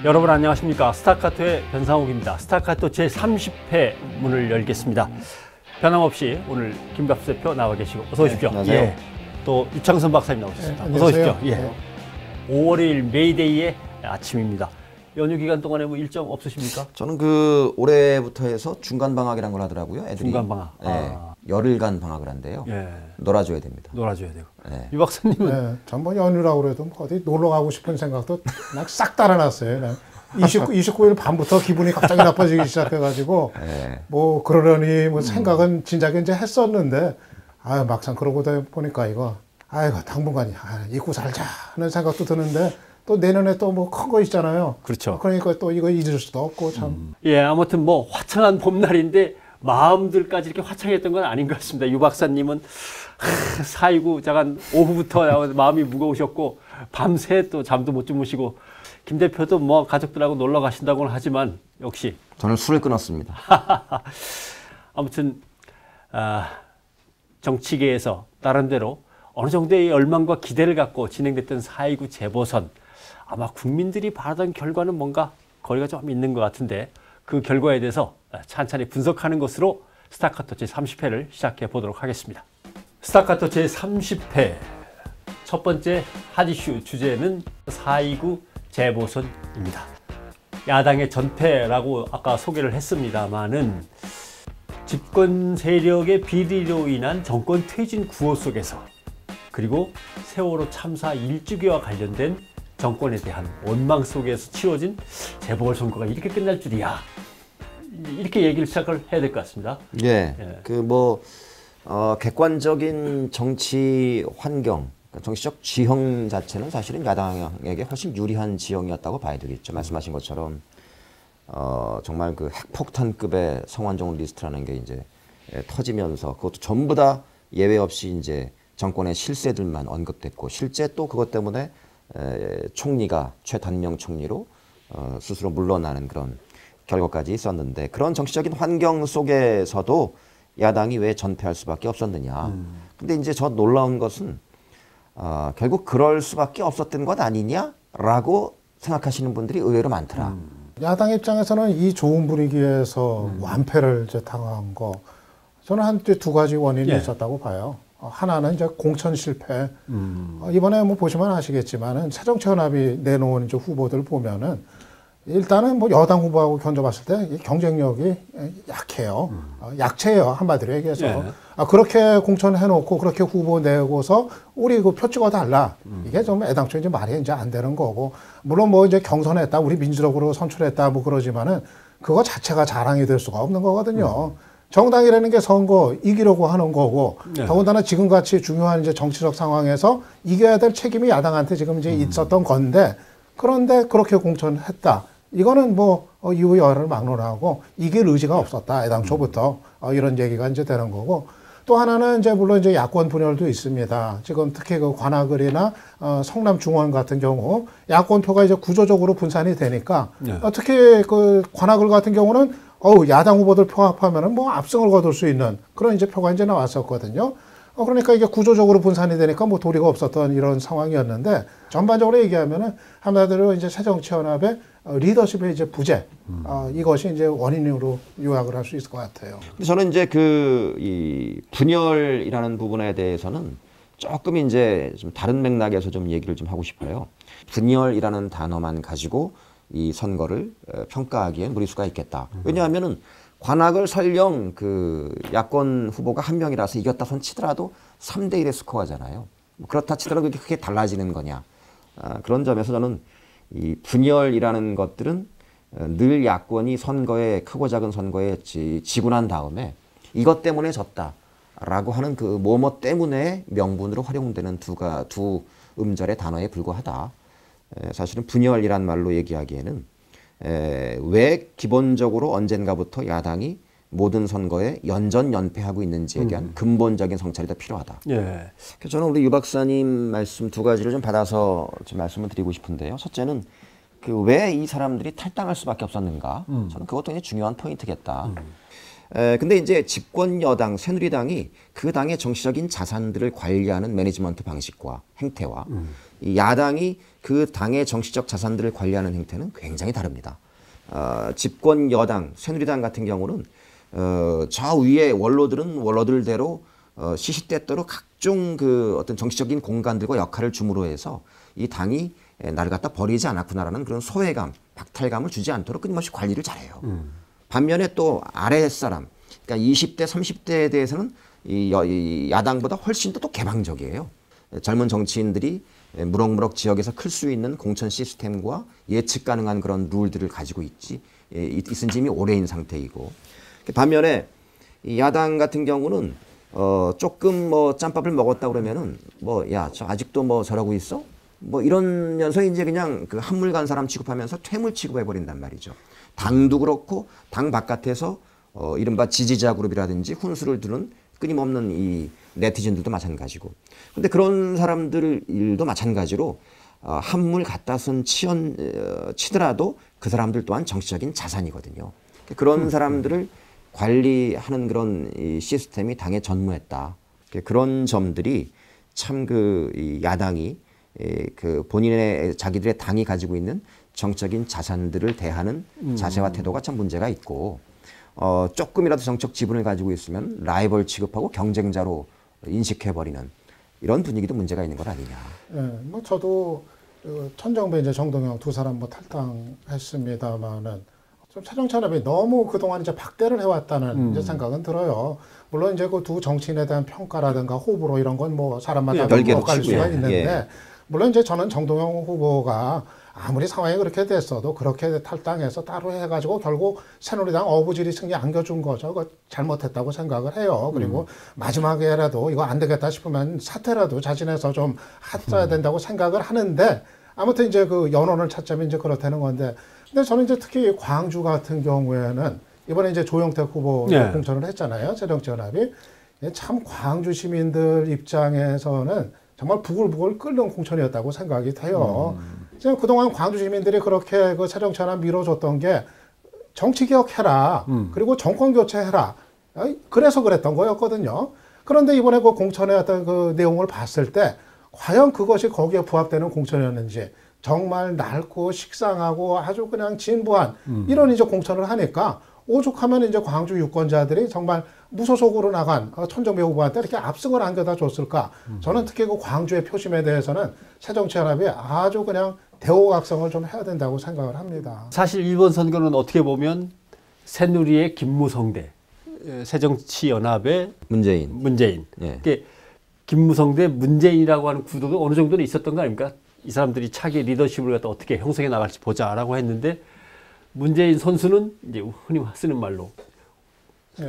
여러분 안녕하십니까. 스타카토의 변상욱입니다. 스타카토 제30회 문을 열겠습니다. 변함없이 오늘 김갑수 대표 나와 계시고 어서 오십시오. 네, 안녕하세요. 예. 또 유창선 박사님 나오셨습니다. 네, 어서 오십시오. 예. 네. 5월 2일 메이데이의 아침입니다. 연휴 기간 동안에 뭐 일정 없으십니까? 저는 그 올해부터 해서 중간 방학이란 걸 하더라고요. 애들이. 중간 방학. 네, 열흘간 방학을 한대요. 예. 놀아줘야 됩니다. 놀아줘야 되고. 네. 유 박사님은 네, 전번 연휴라고 그래도 어디 놀러 가고 싶은 생각도 그냥 싹 달아났어요. 29일 밤부터 기분이 갑자기 나빠지기 시작해가지고 네. 뭐 그러려니 뭐 생각은 진작에 이제 했었는데 아 막상 그러고 보니까 이거 아이고 당분간 잊고 살자 하는 생각도 드는데 또 내년에 또 뭐 큰 거 있잖아요. 그렇죠. 그러니까 또 이거 잊을 수도 없고 참. 예, 아무튼 뭐 화창한 봄날인데 마음들까지 이렇게 화창했던 건 아닌 것 같습니다. 유 박사님은 4.29 자간 오후부터 마음이 무거우셨고 밤새 또 잠도 못 주무시고 김 대표도 뭐 가족들하고 놀러 가신다고는 하지만 역시 저는 술을 끊었습니다. 아무튼 정치계에서 나름대로 어느 정도의 열망과 기대를 갖고 진행됐던 4.29 재보선 아마 국민들이 바라던 결과는 뭔가 거리가 좀 있는 것 같은데 그 결과에 대해서 찬찬히 분석하는 것으로 스타카토 제30회를 시작해 보도록 하겠습니다. 스타카토 제30회 첫 번째 핫이슈 주제는 4.29 재보선입니다. 야당의 전패라고 아까 소개를 했습니다마는 집권 세력의 비리로 인한 정권 퇴진 구호 속에서 그리고 세월호 참사 1주기와 관련된 정권에 대한 원망 속에서 치러진 재보궐선거가 이렇게 끝날 줄이야. 이렇게 얘기를 시작을 해야 될 것 같습니다. 예. 예. 그 뭐 객관적인 정치 환경, 정치적 지형 자체는 사실은 야당에게 훨씬 유리한 지형이었다고 봐야 되겠죠. 말씀하신 것처럼 정말 그 핵폭탄급의 성완종 리스트라는 게 이제 터지면서 그것도 전부 다 예외 없이 이제 정권의 실세들만 언급됐고 실제 또 그것 때문에 총리가 최단명 총리로 스스로 물러나는 그런 결과까지 있었는데 그런 정치적인 환경 속에서도 야당이 왜 전패할 수밖에 없었느냐. 근데 이제 저 놀라운 것은 결국 그럴 수밖에 없었던 것 아니냐라고 생각하시는 분들이 의외로 많더라. 야당 입장에서는 이 좋은 분위기에서 완패를 이제 당한 거 저는 한 두 가지 원인이 있었다고 봐요. 하나는 이제 공천 실패. 이번에 뭐 보시면 아시겠지만은 새정치연합이 내놓은 이제 후보들 보면은 일단은 뭐 여당 후보하고 견져봤을 때 경쟁력이 약해요. 약체예요. 한마디로 얘기해서. 예. 그렇게 공천해놓고 그렇게 후보 내고서 우리 그 표 찍어달라. 이게 좀 애당초 이제 말이 이제 안 되는 거고. 물론 뭐 이제 경선했다. 우리 민주적으로 선출했다. 뭐 그러지만은 그거 자체가 자랑이 될 수가 없는 거거든요. 정당이라는 게 선거 이기려고 하는 거고. 더군다나 지금같이 중요한 이제 정치적 상황에서 이겨야 될 책임이 야당한테 지금 이제 있었던 건데 그런데 그렇게 공천했다. 이거는 뭐 이후 열을 막론하고 이길 의지가 없었다. 애당초부터 이런 얘기가 이제 되는 거고 또 하나는 이제 물론 이제 야권 분열도 있습니다. 지금 특히 그 관악을이나 성남 중원 같은 경우 야권표가 이제 구조적으로 분산이 되니까 특히 그 관악을 같은 경우는 야당 후보들 표 합하면은 뭐 압승을 거둘 수 있는 그런 이제 표가 이제 나왔었거든요. 그러니까 이게 구조적으로 분산이 되니까 뭐 도리가 없었던 이런 상황이었는데 전반적으로 얘기하면은 한마디로 이제 새정치연합의 리더십의 이제 부재 이것이 이제 원인으로 요약을 할 수 있을 것 같아요. 근데 저는 이제 이 분열이라는 부분에 대해서는 조금 이제 좀 다른 맥락에서 좀 얘기를 좀 하고 싶어요. 분열이라는 단어만 가지고 이 선거를 평가하기엔 무리수가 있겠다. 왜냐하면은 관악을 설령 그 야권 후보가 한 명이라서 이겼다 손 치더라도 3대1의 스코어잖아요. 그렇다 치더라도 그게 크게 달라지는 거냐. 그런 점에서 저는 이 분열이라는 것들은 늘 야권이 선거에 크고 작은 선거에 지고 난 다음에 이것 때문에 졌다라고 하는 그 뭐뭐 때문에 명분으로 활용되는 두 음절의 단어에 불과하다. 사실은 분열이란 말로 얘기하기에는 왜 기본적으로 언젠가부터 야당이 모든 선거에 연전연패하고 있는지에 대한 근본적인 성찰이 더 필요하다. 예. 그래서 저는 우리 유 박사님 말씀 두 가지를 좀 받아서 좀 말씀을 드리고 싶은데요. 첫째는 그 왜 이 사람들이 탈당할 수밖에 없었는가? 저는 그것도 굉장히 중요한 포인트겠다. 근데 이제 집권 여당 새누리당이 그 당의 정치적인 자산들을 관리하는 매니지먼트 방식과 행태와 이 야당이 그 당의 정치적 자산들을 관리하는 행태는 굉장히 다릅니다. 집권 여당 새누리당 같은 경우는 저 위에 원로들은 원로들대로 시시때때로 각종 그 어떤 정치적인 공간들과 역할을 줌으로 해서 이 당이 나를 갖다 버리지 않았구나라는 그런 소외감, 박탈감을 주지 않도록 끊임없이 관리를 잘해요. 반면에 또 아랫사람, 그러니까 20대, 30대에 대해서는 이 야당보다 훨씬 더 또 개방적이에요. 젊은 정치인들이 무럭무럭 지역에서 클 수 있는 공천 시스템과 예측 가능한 그런 룰들을 가지고 있은 지 이미 오래인 상태이고, 반면에 이 야당 같은 경우는 조금 뭐 짬밥을 먹었다 그러면은 뭐 야, 저 아직도 뭐 저러고 있어? 뭐 이러면서 이제 그냥 그 한물 간 사람 취급하면서 퇴물 취급해 버린단 말이죠. 당도 그렇고 당 바깥에서 이른바 지지자 그룹이라든지 훈수를 두는 끊임없는 이 네티즌들도 마찬가지고. 근데 그런 사람들도 마찬가지로 한물 갖다 쓴 치더라도 그 사람들 또한 정치적인 자산이거든요. 그런 사람들을 관리하는 그런 이 시스템이 당에 전무했다. 그런 점들이 참 그 야당이 그 본인의 자기들의 당이 가지고 있는 정적인 자산들을 대하는 자세와 태도가 참 문제가 있고, 조금이라도 정책 지분을 가지고 있으면 라이벌 취급하고 경쟁자로 인식해버리는 이런 분위기도 문제가 있는 건 아니냐. 예, 뭐 저도 천정배 이제 정동영 두 사람 뭐 탈당했습니다만은 좀 새정치연합이 너무 그동안 이제 박대를 해왔다는 이제 생각은 들어요. 물론 이제 그 두 정치인에 대한 평가라든가 호불호 이런 건 뭐 사람마다 엇갈릴 수가 있는데, 물론 이제 저는 정동영 후보가 아무리 상황이 그렇게 됐어도 그렇게 탈당해서 따로 해가지고 결국 새누리당 어부지리 승리 안겨준 거죠. 그거 잘못했다고 생각을 해요. 그리고 마지막에라도 이거 안 되겠다 싶으면 사퇴라도 자진해서 좀 했어야 된다고 생각을 하는데, 아무튼 이제 그 연원을 찾자면 이제 그렇다는 건데, 근데 저는 이제 특히 광주 같은 경우에는 이번에 이제 조영택 후보 공천을 했잖아요. 새정치연합이. 참 광주 시민들 입장에서는 정말 부글부글 끓는 공천이었다고 생각이 돼요. 지금 그동안 광주 시민들이 그렇게 그 새정치연합 밀어줬던 게 정치개혁해라. 그리고 정권교체해라. 그래서 그랬던 거였거든요. 그런데 이번에 그 공천의 어떤 그 내용을 봤을 때 과연 그것이 거기에 부합되는 공천이었는지, 정말 낡고 식상하고 아주 그냥 진부한 이런 이제 공천을 하니까 오죽하면 이제 광주 유권자들이 정말 무소속으로 나간 천정배 후보한테 이렇게 압승을 안겨다 줬을까. 저는 특히 그 광주의 표심에 대해서는 새정치연합이 아주 그냥 대호각성을 좀 해야 된다고 생각을 합니다. 사실 이번 선거는 어떻게 보면 새누리의 김무성 대 새정치연합의 문재인. 예. 그게 김무성 대 문재인이라고 하는 구도도 어느 정도는 있었던 거 아닙니까? 이 사람들이 차기 리더십을 갖다 어떻게 형성해 나갈지 보자라고 했는데, 문재인 선수는 이제 흔히 쓰는 말로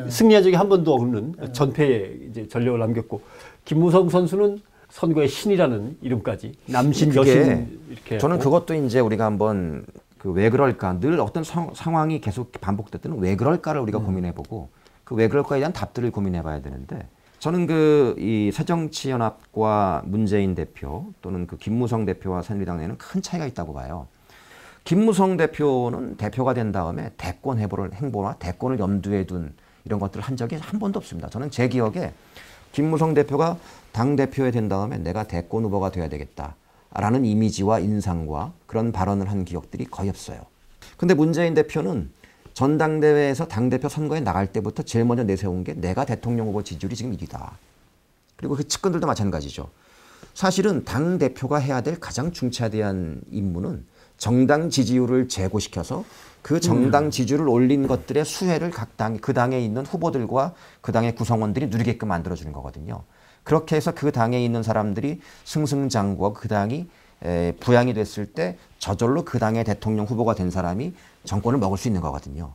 승리한 적이 한 번도 없는 전패의 이제 전력을 남겼고, 김무성 선수는 선거의 신이라는 이름까지 남신 여신 이렇게. 저는 그것도 이제 우리가 한번 그 왜 그럴까, 늘 어떤 상황이 계속 반복됐던 왜 그럴까를 우리가 고민해보고 그 왜 그럴까에 대한 답들을 고민해봐야 되는데, 저는 이 새정치연합과 문재인 대표 또는 그 김무성 대표와 새누리당에는 큰 차이가 있다고 봐요. 김무성 대표는 대표가 된 다음에 대권 행보나 대권을 염두에 둔 이런 것들을 한 적이 한 번도 없습니다. 저는 제 기억에 김무성 대표가 당대표에 된 다음에 내가 대권 후보가 돼야 되겠다라는 이미지와 인상과 그런 발언을 한 기억들이 거의 없어요. 근데 문재인 대표는 전당대회에서 당대표 선거에 나갈 때부터 제일 먼저 내세운 게 내가 대통령 후보 지지율이 지금 1위다. 그리고 그 측근들도 마찬가지죠. 사실은 당대표가 해야 될 가장 중차대한 임무는 정당 지지율을 제고시켜서 그 정당 지지율을 올린 것들의 수혜를 그 당에 있는 후보들과 그 당의 구성원들이 누리게끔 만들어주는 거거든요. 그렇게 해서 그 당에 있는 사람들이 승승장구하고 그 당이 부양이 됐을 때 저절로 그 당의 대통령 후보가 된 사람이 정권을 먹을 수 있는 거거든요.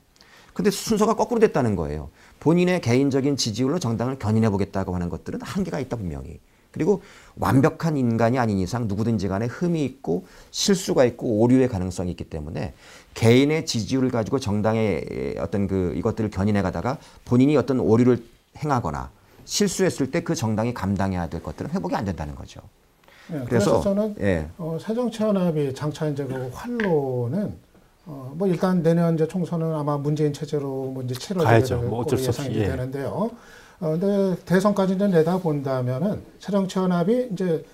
근데 순서가 거꾸로 됐다는 거예요. 본인의 개인적인 지지율로 정당을 견인해 보겠다고 하는 것들은 한계가 있다 분명히. 그리고 완벽한 인간이 아닌 이상 누구든지 간에 흠이 있고 실수가 있고 오류의 가능성이 있기 때문에 개인의 지지율을 가지고 정당의 어떤 이것들을 견인해 가다가 본인이 어떤 오류를 행하거나 실수했을 때 그 정당이 감당해야 될 것들은 회복이 안 된다는 거죠. 그래서 저는 새정치연합이 장차 이제 그 활로는 뭐 일단 내년 이제 총선은 아마 문재인 체제로 뭐 이제 가야죠. 치러질 뭐 어쩔 수 없이, 예상이 예. 되는데요. 근데 대선까지 이제 내다 본다면은 새정치연합이 이제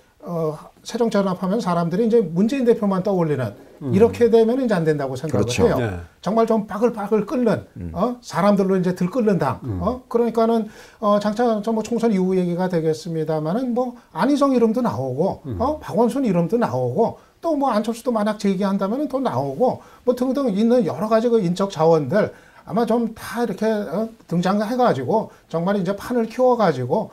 새정치연합하면 사람들이 이제 문재인 대표만 떠올리는 이렇게 되면 이제 안 된다고 생각을 그렇죠. 해요. 네. 정말 좀 빠글빠글 끓는 사람들로 이제 들끓는 당. 그러니까는 장차 뭐 총선 이후 얘기가 되겠습니다만은 뭐 안희정 이름도 나오고 박원순 이름도 나오고 또 뭐 안철수도 만약 제기한다면은 또 나오고 뭐 등등 있는 여러 가지 그 인적 자원들 아마 좀 다 이렇게 등장해가지고 정말 이제 판을 키워가지고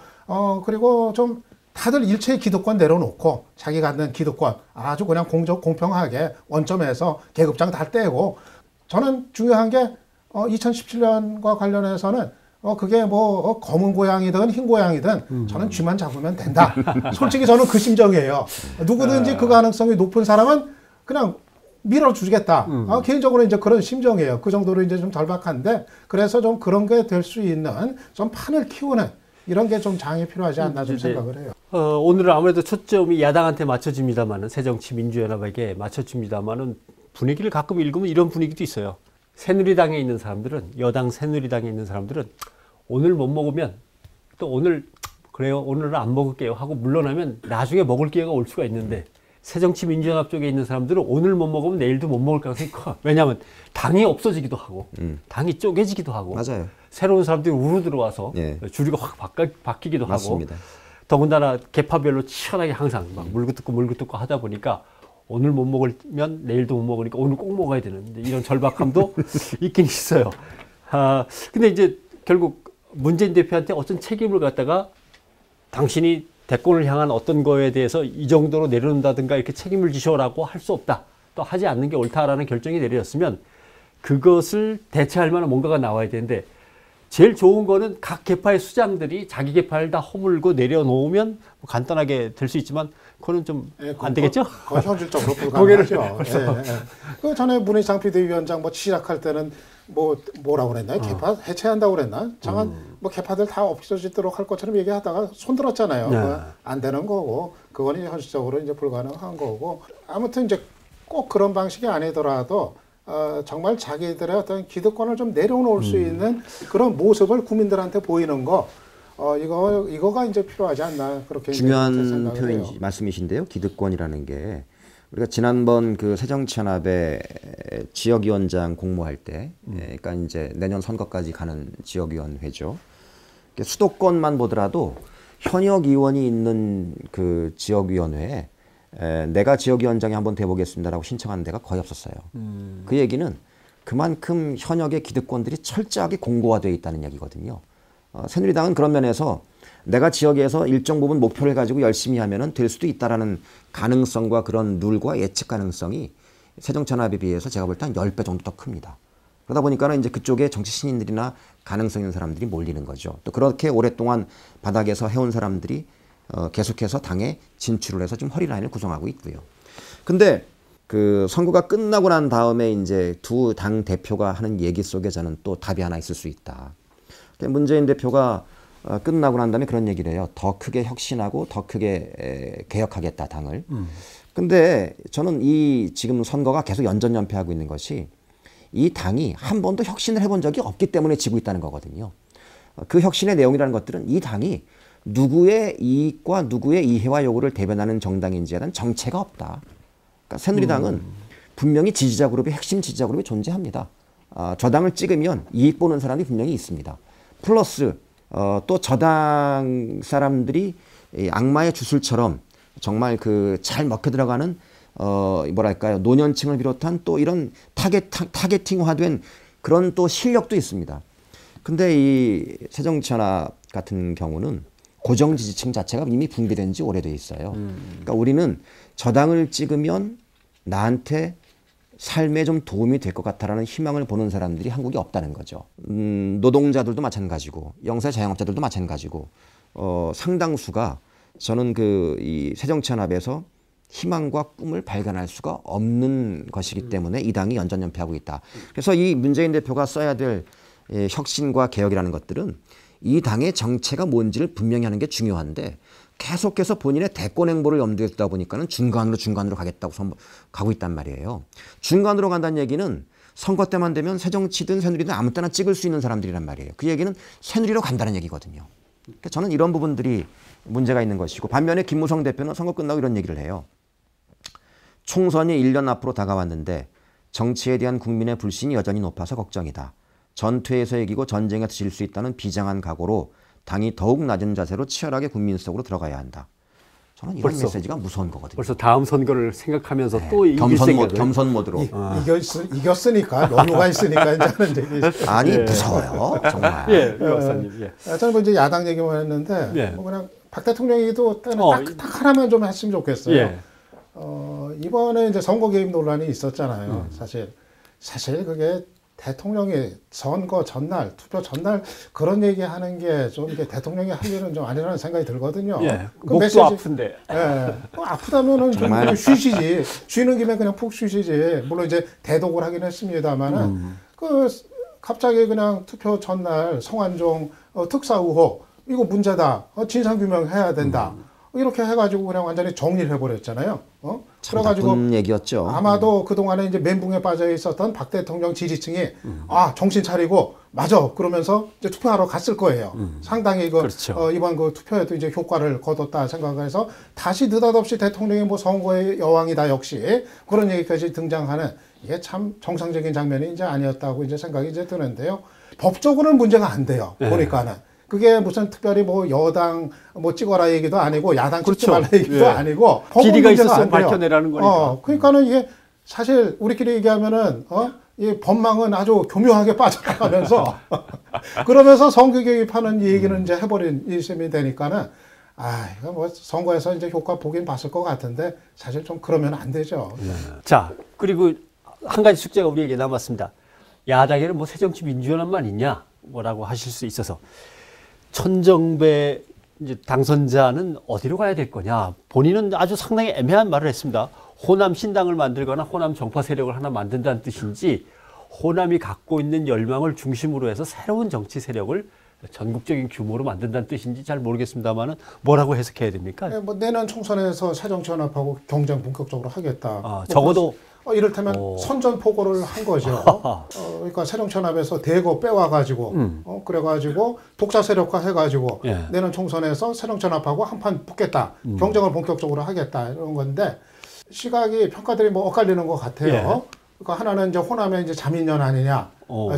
그리고 좀 다들 일체의 기득권 내려놓고 자기 갖는 기득권 아주 그냥 공평하게 원점에서 계급장 다 떼고 저는 중요한 게 2017년과 관련해서는 그게 뭐 검은 고양이든 흰 고양이든 저는 쥐만 잡으면 된다. 솔직히 저는 그 심정이에요. 누구든지 그 가능성이 높은 사람은 그냥 밀어주겠다. 개인적으로 이제 그런 심정이에요. 그 정도로 이제 좀 절박한데 그래서 좀 그런 게 될 수 있는 좀 판을 키우는 이런 게 좀 장이 필요하지 않나 좀 생각을 해요. 오늘은 아무래도 초점이 야당한테 맞춰집니다만은 새정치민주연합에게 맞춰집니다만은 분위기를 가끔 읽으면 이런 분위기도 있어요. 새누리당에 있는 사람들은 여당 새누리당에 있는 사람들은 오늘 못 먹으면 또 오늘 그래요 오늘은 안 먹을게요 하고 물러나면 나중에 먹을 기회가 올 수가 있는데 새정치민주연합 쪽에 있는 사람들은 오늘 못 먹으면 내일도 못 먹을 가능성이 커. 왜냐하면 당이 없어지기도 하고 당이 쪼개지기도 하고 맞아요. 새로운 사람들이 우르 들어와서 예. 주류가 확 바뀌기도 맞습니다. 하고 더군다나 계파별로 치열하게 항상 막 물고 뜯고 하다 보니까 오늘 못 먹으면 내일도 못 먹으니까 오늘 꼭 먹어야 되는데 이런 절박함도 있긴 있어요. 근데 이제 결국 문재인 대표한테 어떤 책임을 갖다가 당신이 대권을 향한 어떤 거에 대해서 이 정도로 내려놓는다든가 이렇게 책임을 지셔라고 할 수 없다. 또 하지 않는 게 옳다라는 결정이 내려졌으면 그것을 대체할 만한 뭔가가 나와야 되는데 제일 좋은 거는 각 계파의 수장들이 자기 계파를 다 허물고 내려놓으면 뭐 간단하게 될 수 있지만 그거는 좀 안 되겠죠? 그건 현실적으로 불가능하죠. 그 전에 문희상 비대위원장 뭐 시작할 때는 뭐라고 그랬나요? 계파 해체한다고 그랬나? 잠깐 뭐 계파들 다 없어지도록 할 것처럼 얘기하다가 손들었잖아요. 네. 안 되는 거고 그거는 현실적으로 이제 불가능한 거고 아무튼 이제 꼭 그런 방식이 아니더라도 정말 자기들의 어떤 기득권을 좀 내려놓을 수 있는 그런 모습을 국민들한테 보이는 거 이거가 이제 필요하지 않나 그렇게 중요한 생각을 해요. 말씀이신데요. 기득권이라는 게 우리가 지난번 그 새정치연합의 지역위원장 공모할 때, 그러니까 이제 내년 선거까지 가는 지역위원회죠. 수도권만 보더라도 현역 의원이 있는 그 지역위원회에 내가 지역위원장에 한번 돼보겠습니다라고 신청한 데가 거의 없었어요. 그 얘기는 그만큼 현역의 기득권들이 철저하게 공고화되어 있다는 얘기거든요. 새누리당은 그런 면에서 내가 지역에서 일정 부분 목표를 가지고 열심히 하면은 될 수도 있다라는 가능성과 그런 룰과 예측 가능성이 새정치연합에 비해서 제가 볼 때 한 10배 정도 더 큽니다. 그러다 보니까는 이제 그쪽에 정치 신인들이나 가능성 있는 사람들이 몰리는 거죠. 또 그렇게 오랫동안 바닥에서 해온 사람들이 계속해서 당에 진출을 해서 지금 허리라인을 구성하고 있고요. 근데 그 선거가 끝나고 난 다음에 이제 두 당 대표가 하는 얘기 속에 저는 또 답이 하나 있을 수 있다. 문재인 대표가 끝나고 난 다음에 그런 얘기를 해요. 더 크게 혁신하고 더 크게 개혁하겠다 당을. 근데 저는 이 지금 선거가 계속 연전연패하고 있는 것이 이 당이 한 번도 혁신을 해본 적이 없기 때문에 지고 있다는 거거든요. 그 혁신의 내용이라는 것들은 이 당이 누구의 이익과 누구의 이해와 요구를 대변하는 정당인지에 대한 정체가 없다. 그러니까 새누리당은 분명히 지지자 그룹이 핵심 지지자 그룹이 존재합니다. 저당을 찍으면 이익 보는 사람이 분명히 있습니다. 플러스 또 저당 사람들이 악마의 주술처럼 정말 그 잘 먹혀 들어가는 뭐랄까요 노년층을 비롯한 또 이런 타겟팅화된 그런 또 실력도 있습니다. 근데 이 새정치연합 같은 경우는 고정 지지층 자체가 이미 붕괴된 지 오래돼 있어요. 그러니까 우리는 저당을 찍으면 나한테 삶에 좀 도움이 될 것 같다라는 희망을 보는 사람들이 한국에 없다는 거죠. 노동자들도 마찬가지고 영세 자영업자들도 마찬가지고 상당수가 저는 이 새정치연합에서 희망과 꿈을 발견할 수가 없는 것이기 때문에 이 당이 연전연패하고 있다. 그래서 이 문재인 대표가 써야 될 혁신과 개혁이라는 것들은 이 당의 정체가 뭔지를 분명히 하는 게 중요한데 계속해서 본인의 대권 행보를 염두에 두다 보니까는 중간으로 가겠다고 가고 있단 말이에요. 중간으로 간다는 얘기는 선거 때만 되면 새정치든 새누리든 아무 때나 찍을 수 있는 사람들이란 말이에요. 그 얘기는 새누리로 간다는 얘기거든요. 그러니까 저는 이런 부분들이 문제가 있는 것이고, 반면에 김무성 대표는 선거 끝나고 이런 얘기를 해요. 총선이 1년 앞으로 다가왔는데 정치에 대한 국민의 불신이 여전히 높아서 걱정이다. 전투에서 이기고 전쟁에서 질 수 있다는 비장한 각오로 당이 더욱 낮은 자세로 치열하게 국민 속으로 들어가야 한다. 저는 이런 메시지가 무서운 거거든요. 벌써 다음 선거를 생각하면서 또 이길 생각을. 겸손 모드로. 이겼으니까 노루가 있으니까 이제 하는 얘기. 아니 무서워요 정말. 예, 박사님. 예. 저는 뭐 이제 야당 얘기만 했는데 예. 뭐 그냥 박 대통령이도 딱 하나만 좀 했으면 좋겠어요. 예. 이번에 이제 선거 개입 논란이 있었잖아요. 사실 그게 대통령이 선거 전날, 투표 전날 그런 얘기하는 게 좀 이게 대통령이 할 일은 좀 아니라는 생각이 들거든요. 예. 그 목도 아픈데. 예. 아프다면은 좀 그냥 쉬시지. 쉬는 김에 그냥 푹 쉬시지. 물론 이제 대독을 하긴 했습니다만은 그 갑자기 그냥 투표 전날 성완종 특사 의혹 이거 문제다. 진상 규명해야 된다. 이렇게 해가지고 그냥 완전히 정리를 해버렸잖아요. 그래가지고 나쁜 얘기였죠. 아마도 그 동안에 이제 멘붕에 빠져 있었던 박 대통령 지지층이 아 정신 차리고 맞아 그러면서 이제 투표하러 갔을 거예요. 상당히 그렇죠. 이번 그 투표에도 이제 효과를 거뒀다 생각해서 다시 느닷없이 대통령이 뭐 선거의 여왕이다 역시 그런 얘기까지 등장하는 이게 참 정상적인 장면이 이제 아니었다고 이제 생각이 이제 드는데요. 법적으로는 문제가 안 돼요. 네. 보니까는. 그게 무슨 특별히 뭐 여당 뭐 찍어라 얘기도 아니고 야당 찍지 그렇죠. 말라 얘기도 예. 아니고 비리가 있었으면 밝혀내라는 거니까. 그러니까는 이게 사실 우리끼리 얘기하면은 이 법망은 아주 교묘하게 빠져나가면서 그러면서 선거 개입하는 얘기는 이제 해버린 이 셈이 되니까는 이거 뭐 선거에서 이제 효과 보긴 봤을 것 같은데 사실 좀 그러면 안 되죠. 자, 그리고 한 가지 숙제가 우리에게 남았습니다. 야당에는 뭐 새정치민주연합만 있냐? 뭐라고 하실 수 있어서 천정배 이제 당선자는 어디로 가야 될 거냐? 본인은 아주 상당히 애매한 말을 했습니다. 호남 신당을 만들거나 호남 정파 세력을 하나 만든다는 뜻인지 호남이 갖고 있는 열망을 중심으로 해서 새로운 정치 세력을 전국적인 규모로 만든다는 뜻인지 잘 모르겠습니다만은 뭐라고 해석해야 됩니까? 네, 뭐 내년 총선에서 새정치연합하고 경쟁 본격적으로 하겠다. 적어도 이를테면 선전포고를 한 거죠. 그러니까 새정치연합에서 대거 빼와가지고 그래가지고 독자 세력화 해가지고 예. 내년 총선에서 새정치연합하고 한판 붙겠다. 경쟁을 본격적으로 하겠다 이런 건데 시각이 평가들이 뭐 엇갈리는 것 같아요. 예. 그러니까 하나는 이제 호남의 이제 자민련 아니냐,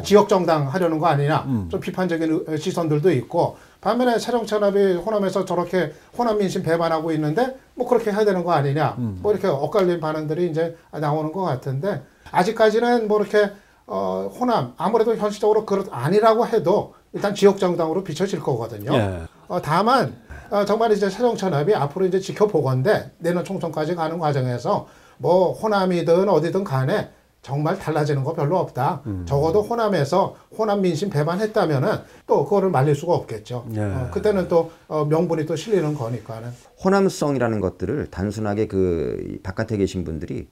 지역 정당 하려는 거 아니냐, 좀 비판적인 시선들도 있고. 반면에 새정치연합이 호남에서 저렇게 호남 민심 배반하고 있는데 뭐 그렇게 해야 되는 거 아니냐 뭐 이렇게 엇갈린 반응들이 이제 나오는 것 같은데 아직까지는 뭐 이렇게 호남 아무래도 현실적으로 아니라고 해도 일단 지역 정당으로 비춰질 거거든요. 예. 다만 정말 이제 새정치연합이 앞으로 이제 지켜보건대 내년 총선까지 가는 과정에서 뭐 호남이든 어디든 간에 정말 달라지는 거 별로 없다. 적어도 호남에서 호남 민심 배반했다면은 또 그거를 말릴 수가 없겠죠. 그때는 또 명분이 또 실리는 거니까는. 호남성이라는 것들을 단순하게 그 바깥에 계신 분들이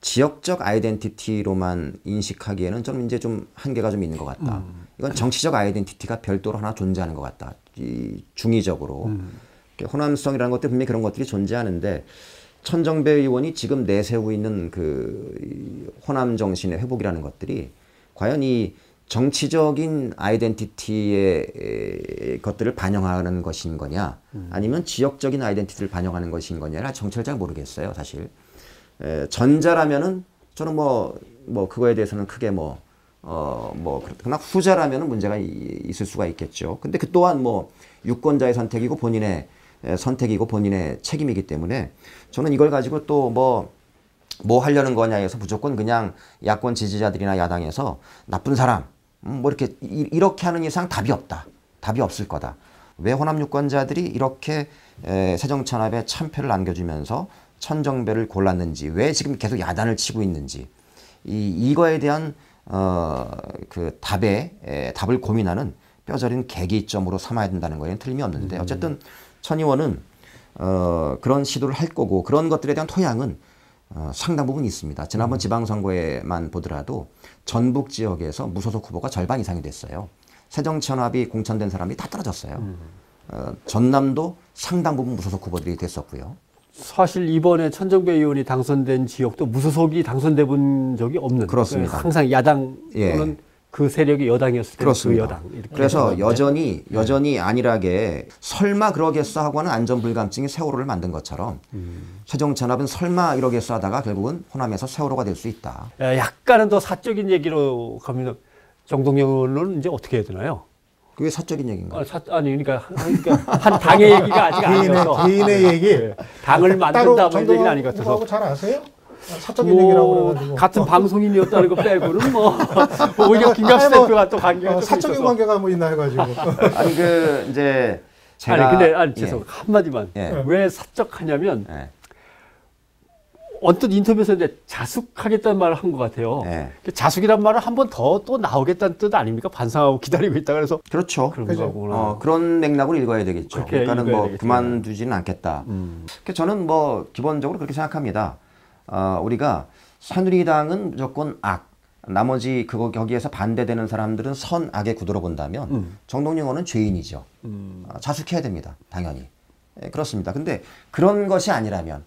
지역적 아이덴티티로만 인식하기에는 좀 이제 좀 한계가 좀 있는 것 같다. 이건 정치적 아이덴티티가 별도로 하나 존재하는 것 같다. 중의적으로. 호남성이라는 것들 분명히 그런 것들이 존재하는데 천정배 의원이 지금 내세우고 있는 그 호남 정신의 회복이라는 것들이 과연 이 정치적인 아이덴티티의 것들을 반영하는 것인 거냐 아니면 지역적인 아이덴티티를 반영하는 것인 거냐를 정체를 잘 모르겠어요 사실. 전자라면은 저는 뭐 그거에 대해서는 크게 그러나 후자라면은 문제가 있을 수가 있겠죠. 근데 그 또한 뭐 유권자의 선택이고 본인의 선택이고 본인의 책임이기 때문에 저는 이걸 가지고 또 뭐 하려는 거냐 해서 무조건 그냥 야권 지지자들이나 야당에서 나쁜 사람 뭐 이렇게 하는 이상 답이 없다. 답이 없을 거다. 왜 호남 유권자들이 이렇게 새정치연합에 참패를 안겨주면서 천정배를 골랐는지 왜 지금 계속 야단을 치고 있는지 이거에 대한 그 답을 고민하는 뼈저린 계기점으로 삼아야 된다는 거에는 틀림이 없는데 어쨌든 천 의원은 그런 시도를 할 거고 그런 것들에 대한 토양은 상당 부분 있습니다. 지난번 지방선거에만 보더라도 전북 지역에서 무소속 후보가 절반 이상이 됐어요. 새정치연합이 공천된 사람이 다 떨어졌어요. 전남도 상당 부분 무소속 후보들이 됐었고요. 사실 이번에 천정배 의원이 당선된 지역도 무소속이 당선돼 본 적이 없는. 그렇습니다. 항상 야당 예. 또는 그 세력이 여당이었을 때 그 그렇습니다. 여당. 이렇게 그래서 했었는데. 여전히 안일하게 설마 그러겠어 하고 하는 안전불감증이 세월호를 만든 것처럼 최종천합은 설마 이러겠어 하다가 결국은 호남에서 세월호가 될 수 있다. 약간은 더 사적인 얘기로 가면 정동영 의원은 이제 어떻게 해야 되나요? 그게 사적인 얘기인가요? 그러니까 한 당의 얘기가 아직 아니어서 개인의 얘기. 네. 당을 만든다 뭐 이런 얘기는 아닌 것 같아서 잘 아세요? 사적인 얘기라고 뭐 그래가지고 같은 방송인이었다는 거 빼고는 뭐 오히려 김갑수 대표가 또 관계가 좀 사적인 있어서. 관계가 뭐 있나 해가지고 아니 그 이제 제가 근데 죄송 한마디만 예. 왜 사적하냐면 예. 언뜻 인터뷰에서 이제 자숙하겠다는 말을 한 것 같아요. 네. 자숙이란 말은 한 번 더 또 나오겠다는 뜻 아닙니까? 반성하고 기다리고 있다 그래서 그렇죠. 그런 그죠. 거구나. 그런 맥락으로 읽어야 되겠죠. 그렇게 그러니까는 읽어야 뭐 되겠죠. 그만두지는 않겠다. 그러니까 저는 뭐 기본적으로 그렇게 생각합니다. 우리가 새누리당은 무조건 악, 나머지 거기에서 반대되는 사람들은 선악의 구도로 본다면 정동영 의원은 죄인이죠. 자숙해야 됩니다. 당연히. 예, 그렇습니다. 근데 그런 것이 아니라면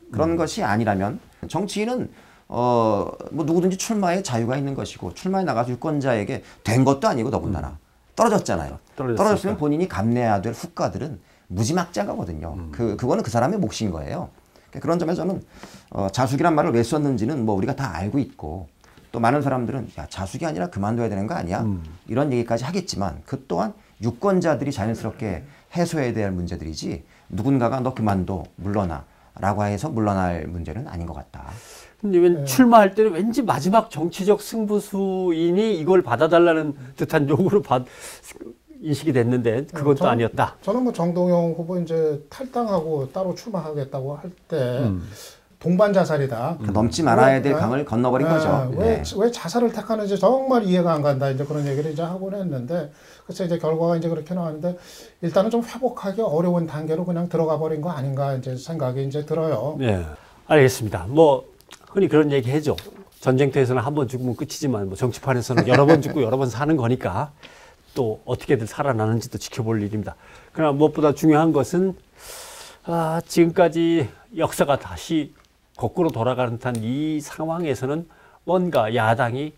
정치인은 뭐 누구든지 출마에 자유가 있는 것이고 출마에 나가서 유권자에게 된 것도 아니고 더군다나 떨어졌잖아요. 떨어졌으면 본인이 감내해야 될 후과들은 무지막지하거든요. 그거는 그 사람의 몫인 거예요. 그런 점에서 저는 자숙이란 말을 왜 썼는지는 뭐 우리가 다 알고 있고 또 많은 사람들은 야, 자숙이 아니라 그만둬야 되는 거 아니야? 이런 얘기까지 하겠지만 그 또한 유권자들이 자연스럽게 해소해야 될 문제들이지 누군가가 너 그만둬 물러나 라고 해서 물러날 문제는 아닌 것 같다. 근데 왠 출마할 때는 왠지 마지막 정치적 승부수인이 이걸 받아달라는 듯한 요구로 인식이 됐는데 그건 또 아니었다. 저는 뭐 정동영 후보 이제 탈당하고 따로 출마하겠다고 할 때 동반 자살이다. 넘지 말아야 될 강을 건너버린 거죠. 왜 자살을 택하는지 정말 이해가 안 간다. 이제 그런 얘기를 이제 하곤 했는데, 그래서 이제 결과가 이제 그렇게 나왔는데, 일단은 좀 회복하기 어려운 단계로 그냥 들어가 버린 거 아닌가 이제 생각이 이제 들어요. 네, 알겠습니다. 뭐 흔히 그런 얘기 해죠. 전쟁터에서는 한 번 죽으면 끝이지만 뭐 정치판에서는 여러 번 죽고 여러 번 사는 거니까 또 어떻게든 살아나는지도 지켜볼 일입니다. 그러나 무엇보다 중요한 것은 지금까지 역사가 다시 거꾸로 돌아가는 듯한 이 상황에서는 뭔가 야당이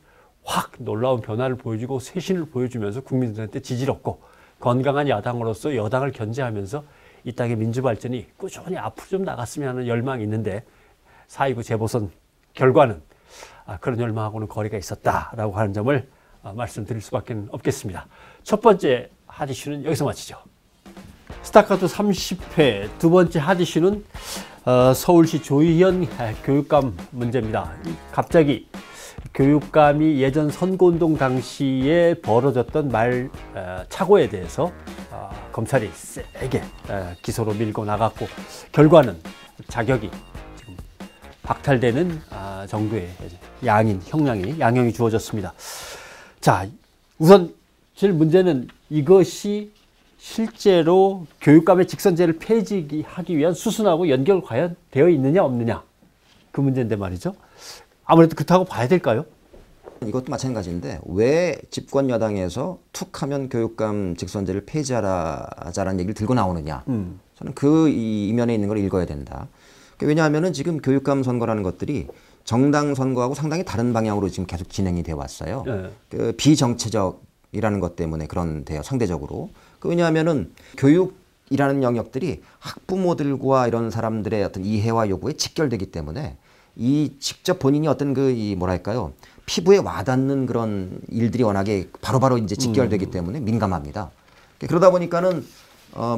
확 놀라운 변화를 보여주고 쇄신을 보여주면서 국민들한테 지지를 얻고 건강한 야당으로서 여당을 견제하면서 이 땅의 민주발전이 꾸준히 앞으로 좀 나갔으면 하는 열망이 있는데 4.29 재보선 결과는 그런 열망하고는 거리가 있었다라고 하는 점을 말씀드릴 수밖에 없겠습니다. 첫 번째 핫 이슈는 여기서 마치죠. 스타카토 30회 두 번째 핫 이슈는 서울시 조희연 교육감 문제입니다. 갑자기 교육감이 예전 선거운동 당시에 벌어졌던 착오에 대해서 검찰이 세게 기소로 밀고 나갔고 결과는 자격이 지금 박탈되는 정도의 양형이 주어졌습니다. 자, 우선 제일 문제는 이것이 실제로 교육감의 직선제를 폐지하기 위한 수순하고 연결 과연 되어 있느냐 없느냐 그 문제인데 말이죠. 아무래도 그렇다고 봐야 될까요? 이것도 마찬가지인데 왜 집권 여당에서 툭하면 교육감 직선제를 폐지하자라는 얘기를 들고 나오느냐. 저는 그 이면에 있는 걸 읽어야 된다. 왜냐하면은 지금 교육감 선거라는 것들이 정당 선거하고 상당히 다른 방향으로 지금 계속 진행이 되어 왔어요. 네. 그 비정치적이라는 것 때문에 그런데요. 상대적으로. 왜냐하면은 교육이라는 영역들이 학부모들과 이런 사람들의 어떤 이해와 요구에 직결되기 때문에 이 직접 본인이 어떤 뭐랄까요. 피부에 와닿는 그런 일들이 워낙에 바로바로 이제 직결되기 때문에 민감합니다. 그러다 보니까는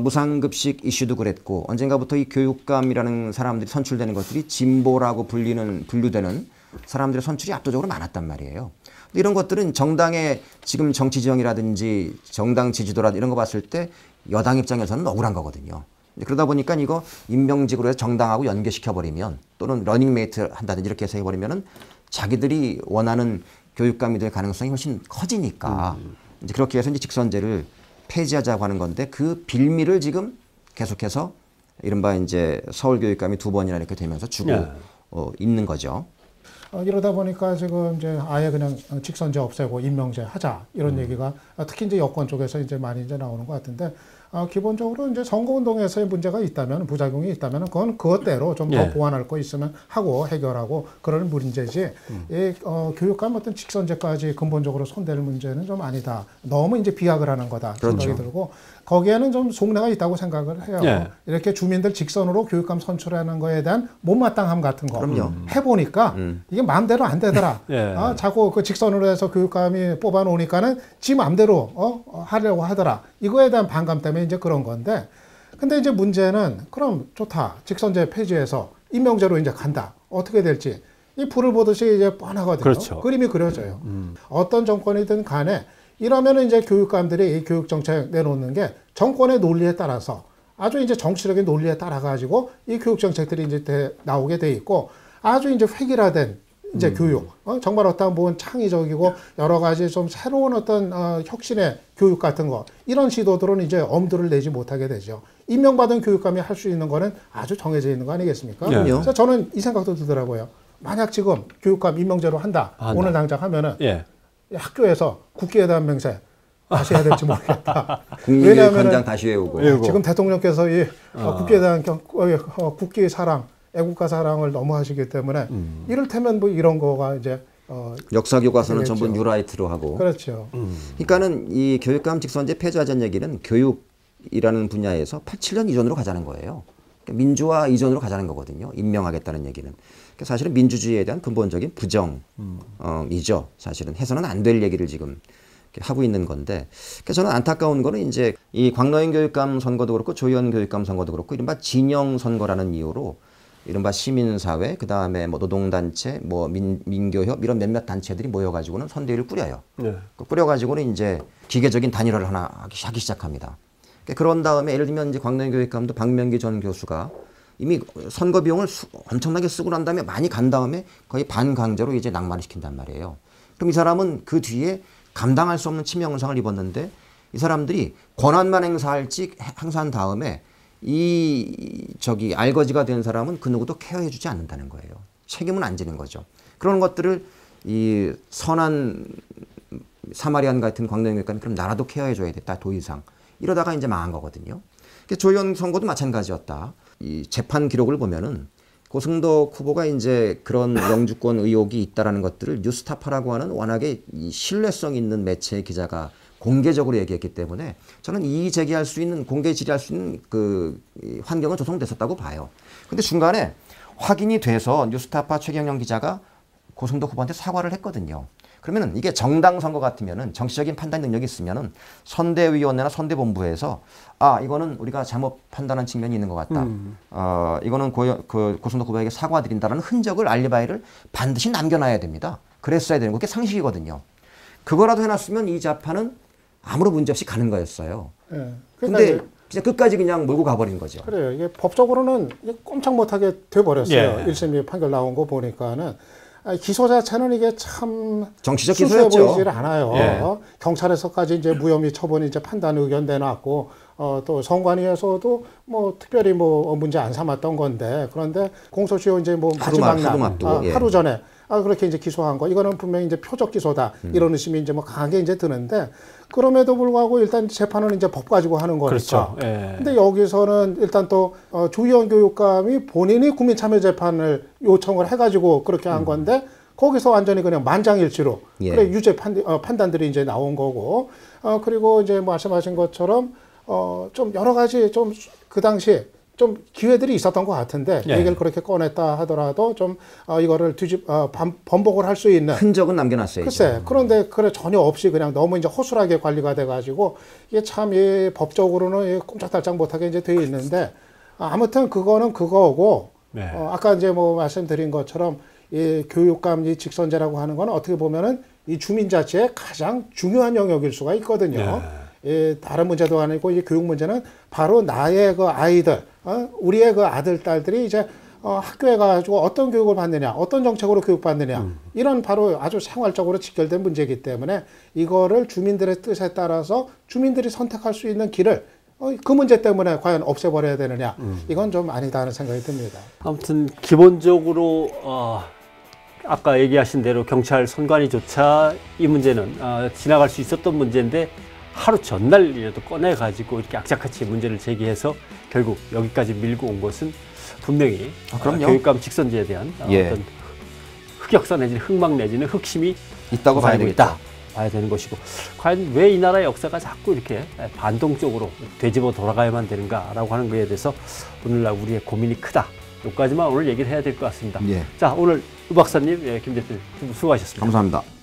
무상급식 이슈도 그랬고 언젠가부터 이 교육감이라는 사람들이 선출되는 것들이 진보라고 분류되는 사람들의 선출이 압도적으로 많았단 말이에요. 이런 것들은 정당의 지금 정치 지형이라든지 정당 지지도라 이런 거 봤을 때 여당 입장에서는 억울한 거거든요. 그러다 보니까 이거 임명직으로 해서 정당하고 연계시켜버리면 또는 러닝메이트 한다든지 이렇게 해서 해버리면은 자기들이 원하는 교육감이 될 가능성이 훨씬 커지니까 이제 그렇게 해서 이제 직선제를 폐지하자고 하는 건데 그 빌미를 지금 계속해서 이른바 이제 서울교육감이 2번이나 이렇게 되면서 주고 있는 거죠. 이러다 보니까 지금 이제 아예 그냥 직선제 없애고 임명제 하자 이런 얘기가 특히 이제 여권 쪽에서 이제 많이 이제 나오는 것 같은데 기본적으로 이제 선거운동에서의 문제가 있다면, 부작용이 있다면, 그건 그것대로 좀 더 예. 보완할 거 있으면 하고 해결하고 그러는 문제지, 이, 교육감 어떤 직선제까지 근본적으로 손댈 문제는 좀 아니다. 너무 이제 비약을 하는 거다 생각이 그렇죠. 들고, 거기에는 좀 속내가 있다고 생각을 해요. 예. 이렇게 주민들 직선으로 교육감 선출하는 거에 대한 못마땅함 같은 거 그럼요. 해보니까 이게 마음대로 안 되더라. 예. 자꾸 그 직선으로 해서 교육감이 뽑아놓으니까는 지 마음대로 하려고 하더라. 이거에 대한 반감 때문에 이제 그런 건데, 근데 이제 문제는 그럼 좋다. 직선제 폐지해서 임명제로 이제 간다. 어떻게 될지 이 불을 보듯이 이제 뻔하거든요. 그렇죠. 그림이 그려져요. 어떤 정권이든 간에 이러면은 이제 교육감들이 이 교육 정책 내놓는 게 정권의 논리에 따라서 아주 이제 정치적인 논리에 따라 가지고 이 교육 정책들이 이제 나오게 돼 있고, 아주 이제 획일화된 이제 교육, 정말 어떤 뭐 창의적이고 여러 가지 좀 새로운 어떤 혁신의 교육 같은 거, 이런 시도들은 이제 엄두를 내지 못하게 되죠. 임명받은 교육감이 할 수 있는 거는 아주 정해져 있는 거 아니겠습니까? 예. 그래서 저는 이 생각도 들더라고요. 만약 지금 교육감 임명제로 한다. 오늘 당장 하면은 예. 학교에서 국기에 대한 맹세 다시 해야 될지 모르겠다. 국민교육헌장 다시 외우고. 예. 지금 대통령께서 이 국기에 대한 국기 사랑, 애국가 사랑을 너무 하시기 때문에 이를테면 뭐 이런 거가 이제 역사 교과서는 그렇죠. 전부 뉴라이트로 하고. 그렇죠. 그러니까는 이 교육감 직선제 폐지하자는 얘기는 교육이라는 분야에서 87년 이전으로 가자는 거예요. 그러니까 민주화 이전으로 가자는 거거든요. 임명하겠다는 얘기는. 그러니까 사실은 민주주의에 대한 근본적인 부정이죠. 사실은 해서는 안 될 얘기를 지금 하고 있는 건데, 그래서 저는 안타까운 거는 이제 이 광노인 교육감 선거도 그렇고 조희연 교육감 선거도 그렇고 이른바 진영 선거라는 이유로 이른바 시민사회, 그 다음에 뭐 노동단체, 뭐 민교협 이런 몇몇 단체들이 모여가지고는 선대위를 꾸려요. 네. 꾸려가지고는 이제 기계적인 단일화를 하나 하기 시작합니다. 그런 다음에 예를 들면 이제 광노인 교육감도 박명기 전 교수가 이미 선거 비용을 엄청나게 쓰고 난 다음에 많이 간 다음에 거의 반강제로 이제 낙마를 시킨단 말이에요. 그럼 이 사람은 그 뒤에 감당할 수 없는 치명상을 입었는데, 이 사람들이 권한만 행사한 다음에 알거지가 된 사람은 그 누구도 케어해주지 않는다는 거예요. 책임은 안 지는 거죠. 그런 것들을 이 선한 사마리안 같은 광노인 교육감이 그럼 나라도 케어해줘야겠다, 더 이상. 이러다가 이제 망한 거거든요. 조희연 선거도 마찬가지였다. 이 재판 기록을 보면은 고승덕 후보가 이제 그런 영주권 의혹이 있다라는 것들을 뉴스타파라고 하는 워낙에 이 신뢰성 있는 매체의 기자가 공개적으로 얘기했기 때문에 저는 이의 제기할 수 있는, 공개 질의할 수 있는 그 환경은 조성됐었다고 봐요. 근데 중간에 확인이 돼서 뉴스타파 최경영 기자가 고승덕 후보한테 사과를 했거든요. 그러면은 이게 정당 선거 같으면은 정치적인 판단 능력이 있으면은 선대위원회나 선대본부에서 이거는 우리가 잘못 판단한 측면이 있는 것 같다. 이거는 고승덕 후보에게 사과드린다라는 흔적을 알리바이를 반드시 남겨놔야 됩니다. 그랬어야 되는 거, 그게 상식이거든요. 그거라도 해놨으면 이 재판은 아무런 문제 없이 가는 거였어요. 예. 근데 그냥 끝까지 그냥 몰고 가버린 거죠. 그래요. 이게 법적으로는 꼼짝 못하게 돼버렸어요. 예. 1심이 판결 나온 거 보니까는. 기소 자체는 이게 참 정치적 순수해 기소였죠. 보이질 않아요. 예. 경찰에서까지 이제 무혐의 처분 이제 판단 의견 내놨고, 또 선관위에서도 뭐 특별히 뭐 문제 안 삼았던 건데, 그런데 공소시효 이제 뭐 마지막 날, 앞두고, 예. 하루 전에 그렇게 이제 기소한 거, 이거는 분명히 이제 표적 기소다 이런 의심이 이제 뭐 강하게 이제 드는데, 그럼에도 불구하고 일단 재판은 이제 법 가지고 하는 거니까. 그렇죠. 예. 근데 여기서는 일단 또 조희연 교육감이 본인이 국민참여재판을 요청을 해가지고 그렇게 한 건데, 거기서 완전히 그냥 만장일치로 예. 그래 유죄 판단들이 이제 나온 거고, 그리고 이제 말씀하신 것처럼 좀 여러 가지 좀 그 당시 좀 기회들이 있었던 것 같은데, 예. 얘기를 그렇게 꺼냈다 하더라도 좀 이거를 번복을 할 수 있는 흔적은 남겨놨어야죠. 글쎄, 그런데 그래 전혀 없이 그냥 너무 이제 허술하게 관리가 돼가지고 이게 참 이 법적으로는 꼼짝달짝 못하게 이제 돼 있는데, 아무튼 그거는 그거고, 네. 아까 이제 뭐 말씀드린 것처럼 이 교육감 이 직선제라고 하는 건 어떻게 보면은 이 주민자치의 가장 중요한 영역일 수가 있거든요. 다른 문제도 아니고 이 교육 문제는 바로 나의 그 아이들, 우리의 그 아들, 딸들이 이제 학교에 가가지고 어떤 교육을 받느냐, 어떤 정책으로 교육받느냐, 이런 바로 아주 생활적으로 직결된 문제이기 때문에 이거를 주민들의 뜻에 따라서 주민들이 선택할 수 있는 길을 그 문제 때문에 과연 없애버려야 되느냐, 이건 좀 아니다 하는 생각이 듭니다. 아무튼 기본적으로 아까 얘기하신 대로 경찰 선관위조차 이 문제는 지나갈 수 있었던 문제인데 하루 전날이라도 꺼내가지고 이렇게 악착같이 문제를 제기해서 결국 여기까지 밀고 온 것은 분명히 그럼요. 교육감 직선제에 대한 예. 어떤 흑역사 내지는 흑막 내지는 흑심이 있다고 봐야 구사하고 되겠죠. 있다. 봐야 되는 것이고 과연 왜 이 나라의 역사가 자꾸 이렇게 반동적으로 되집어 돌아가야만 되는가라고 하는 것에 대해서 오늘날 우리의 고민이 크다. 여기까지만 오늘 얘기를 해야 될 것 같습니다. 예. 자, 오늘 유 박사님, 김 대표님 수고하셨습니다. 감사합니다.